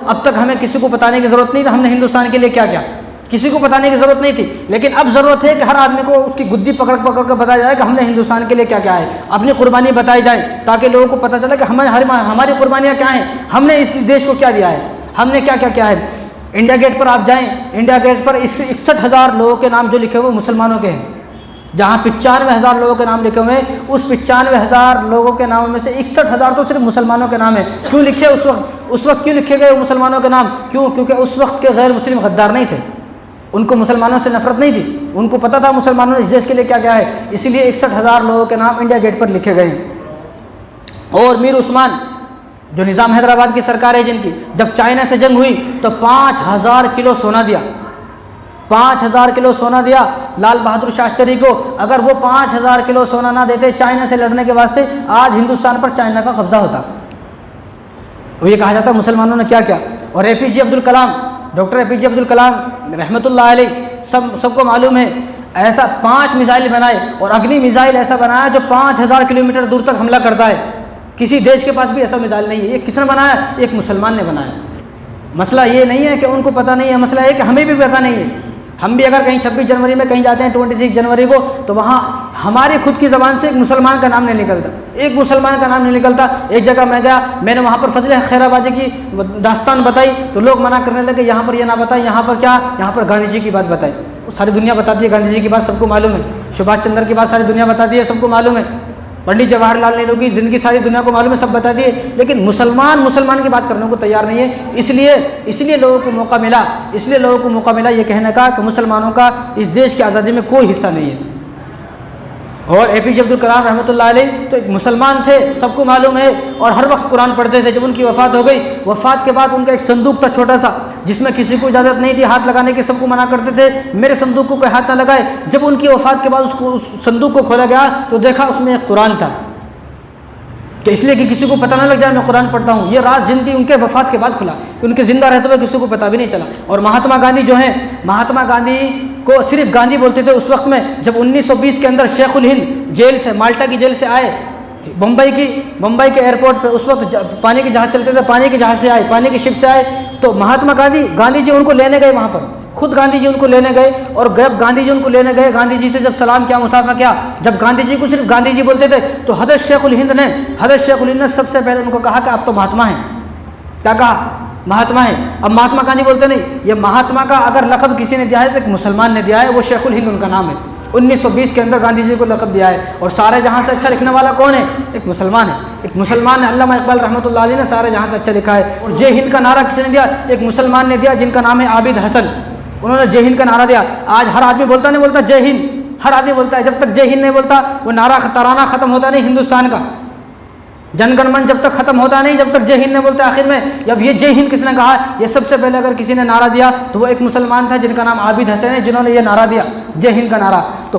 अब तक हमें किसी को बताने की ज़रूरत नहीं थी हमने हिंदुस्तान के लिए क्या किया, किसी को बताने की ज़रूरत नहीं थी। लेकिन अब ज़रूरत है कि हर आदमी को उसकी गुद्दी पकड़ पकड़ कर बताया जाए कि हमने हिंदुस्तान के लिए क्या क्या है, अपनी कुर्बानी बताई जाए ताकि लोगों को पता चले कि हमारी कुर्बानियाँ क्या हैं, हमने इस देश को क्या दिया है, हमने क्या क्या किया है। इंडिया गेट पर आप जाएँ, इंडिया गेट पर 61,000 लोगों के नाम जो लिखे हुए मुसलमानों के हैं, जहाँ 95,000 लोगों के नाम लिखे हुए हैं, उस 95,000 लोगों के नामों में से 61,000 तो सिर्फ मुसलमानों के नाम है। क्यों लिखे उस वक्त क्यों लिखे गए मुसलमानों के नाम? क्यों? क्योंकि उस वक्त के गैर मुस्लिम गद्दार नहीं थे, उनको मुसलमानों से नफरत नहीं थी, उनको पता था मुसलमानों ने इस देश के लिए क्या क्या है, इसीलिए 61,000 लोगों के नाम इंडिया गेट पर लिखे गए हैं। और मीर उस्मान जो निज़ाम हैदराबाद की सरकार है जिनकी, जब चाइना से जंग हुई तो 5,000 किलो सोना दिया, 5,000 किलो सोना दिया लाल बहादुर शास्त्री को। अगर वो 5,000 किलो सोना ना देते चाइना से लड़ने के वास्ते, आज हिंदुस्तान पर चाइना का कब्जा होता। वो ये कहा जाता मुसलमानों ने क्या क्या। और APJ Abdul Kalam, doctor APJ Abdul Kalam रहमतुल्लाह अलैह, सबको मालूम है, ऐसा 5 मिसाइल बनाए और अग्नि मिसाइल ऐसा बनाया जो 5,000 किलोमीटर दूर तक हमला करता है। किसी देश के पास भी ऐसा मिसाइल नहीं है। ये किसने बनाया? एक मुसलमान ने बनाया। मसला ये नहीं है कि उनको पता नहीं है, मसला है कि हमें भी पता नहीं है। हम भी अगर कहीं 26 जनवरी में कहीं जाते हैं 26 जनवरी को, तो वहाँ हमारी खुद की ज़बान से एक मुसलमान का नाम नहीं निकलता, एक मुसलमान का नाम नहीं निकलता। एक जगह मैं गया, मैंने वहाँ पर फजल खैराबादी की दास्तान बताई तो लोग मना करने लगे, यहाँ पर यह ना बताएं, यहाँ पर क्या, यहाँ पर गांधी जी की बात बताई। सारी दुनिया बताती है गांधी जी की बात, सबको मालूम है। सुभाष चंद्र की बात सारी दुनिया बताती है, सबको मालूम है। पंडित जवाहरलाल नेहरू की ज़िंदगी सारी दुनिया को मालूम है, सब बता दिए। लेकिन मुसलमान की बात करने को तैयार नहीं है। इसलिए लोगों को मौका मिला, ये कहने का कि मुसलमानों का इस देश की आज़ादी में कोई हिस्सा नहीं है। और APJ अब्दुल कलाम रहमतुल्लाह अलैह तो एक मुसलमान थे, सबको मालूम है, और हर वक्त कुरान पढ़ते थे। जब उनकी वफ़ात हो गई, वफ़ात के बाद उनका एक संदूक था छोटा सा, जिसमें किसी को इजाज़त नहीं थी हाथ लगाने की, सबको मना करते थे मेरे संदूक को कोई हाथ ना लगाए। जब उनकी वफ़ात के बाद उस संदूक को खोला गया तो देखा उसमें एक कुरान था, कि इसलिए कि किसी को पता ना लग जाए मैं कुरान पढ़ता हूँ। ये राज जिनकी उनके वफ़ात के बाद खुला, उनके ज़िंदा रहते हुए किसी को पता भी नहीं चला। और महात्मा गांधी जो हैं, महात्मा गांधी को सिर्फ गांधी बोलते थे उस वक्त में, जब 1920 के अंदर शेखुल हिंद जेल से, माल्टा की जेल से आए, मुंबई के एयरपोर्ट पे उस वक्त पानी के जहाज़ चलते थे, पानी के जहाज़ से आए, पानी की शिप से आए, तो महात्मा गांधी जी उनको लेने गए वहाँ पर, खुद गांधी जी उनको लेने गए। और जब गांधी जी उनको लेने गए, गांधी जी से जब सलाम किया, मुसाफा किया, जब गांधी जी को सिर्फ गांधी जी बोलते थे, तो हज़रत शेखुल हिंद ने सबसे पहले उनको कहा कि आप तो महात्मा हैं। क्या कहा? महात्मा है। अब महात्मा गांधी बोलते नहीं, ये महात्मा का अगर लक़ब किसी ने दिया है तो एक मुसलमान ने दिया है, वो शेखुल हिंद उनका नाम है। 1920 के अंदर गांधी जी को लक़ब दिया है। और सारे जहां से अच्छा लिखने वाला कौन है? एक मुसलमान है। एक मुसलमान है, अल्लामा इकबाल रहमतुल्लाह अलैह ने सारे जहां से अच्छा लिखा है। और जय हिंद का नारा किसने दिया? एक मुसलमान ने दिया, जिनका नाम है आबिद हसन। उन्होंने जय हिंद का नारा दिया। आज हर आदमी बोलता नहीं बोलता जय हिंद, हर आदमी बोलता है, जब तक जय हिंद नहीं बोलता वो नारा तराना ख़त्म होता नहीं हिंदुस्तान का। जनगण मन जब तक ख़त्म होता नहीं, जब तक जय हिंद नहीं बोलते आखिर में। अब ये जय हिंद किसने कहा? ये सबसे पहले अगर किसी ने नारा दिया तो वो एक मुसलमान था, जिनका नाम आबिद हसन है, जिन्होंने ये नारा दिया, जय हिंद का नारा। तो